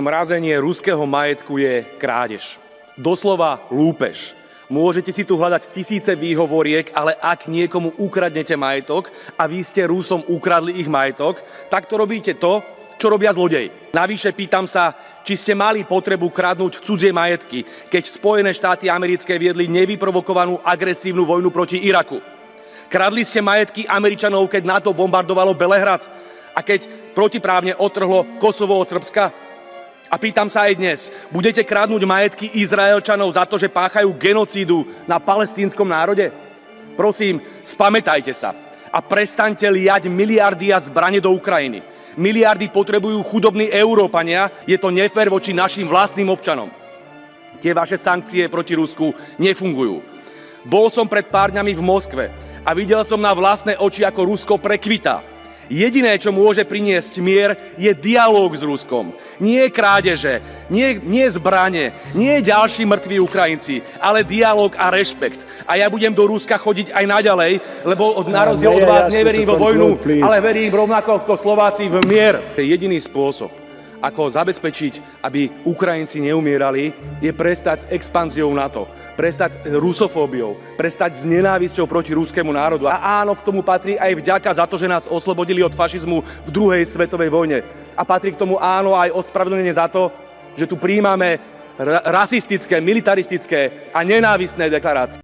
Mrazenie ruského majetku je krádež. Doslova lúpež. Môžete si tu hľadať tisíce výhovoriek, ale ak niekomu ukradnete majetok a vy ste Rusom ukradli ich majetok, tak to robíte to, čo robia zlodeji. Navyše pýtam sa, či ste mali potrebu kradnúť cudzie majetky, keď Spojené štáty americké viedli nevyprovokovanú agresívnu vojnu proti Iraku. Kradli ste majetky Američanov, keď NATO bombardovalo Belehrad a keď protiprávne odtrhlo Kosovo od Srbska? A pýtam sa aj dnes, budete kradnúť majetky Izraelčanov za to, že páchajú genocídu na palestínskom národe? Prosím, spamätajte sa a prestaňte liať miliardy a zbrane do Ukrajiny. Miliardy potrebujú chudobní Európania, je to nefér voči našim vlastným občanom. Tie vaše sankcie proti Rusku nefungujú. Bol som pred pár dňami v Moskve a videl som na vlastné oči, ako Rusko prekvitá. Jediné, čo môže priniesť mier, je dialóg s Ruskom. Nie krádeže, nie zbrane, nie ďalší mŕtvi Ukrajinci, ale dialóg a rešpekt. A ja budem do Ruska chodiť aj naďalej, lebo na rozdiel od vás neverím vo vojnu, ale verím rovnako ako Slováci v mier. Jediný spôsob, ako zabezpečiť, aby Ukrajinci neumierali, je prestať s expanziou NATO, prestať s rusofóbiou, prestať s nenávisťou proti ruskému národu. A áno, k tomu patrí aj vďaka za to, že nás oslobodili od fašizmu v druhej svetovej vojne. A patrí k tomu áno aj ospravedlnenie za to, že tu prijímame rasistické, militaristické a nenávistné deklarácie.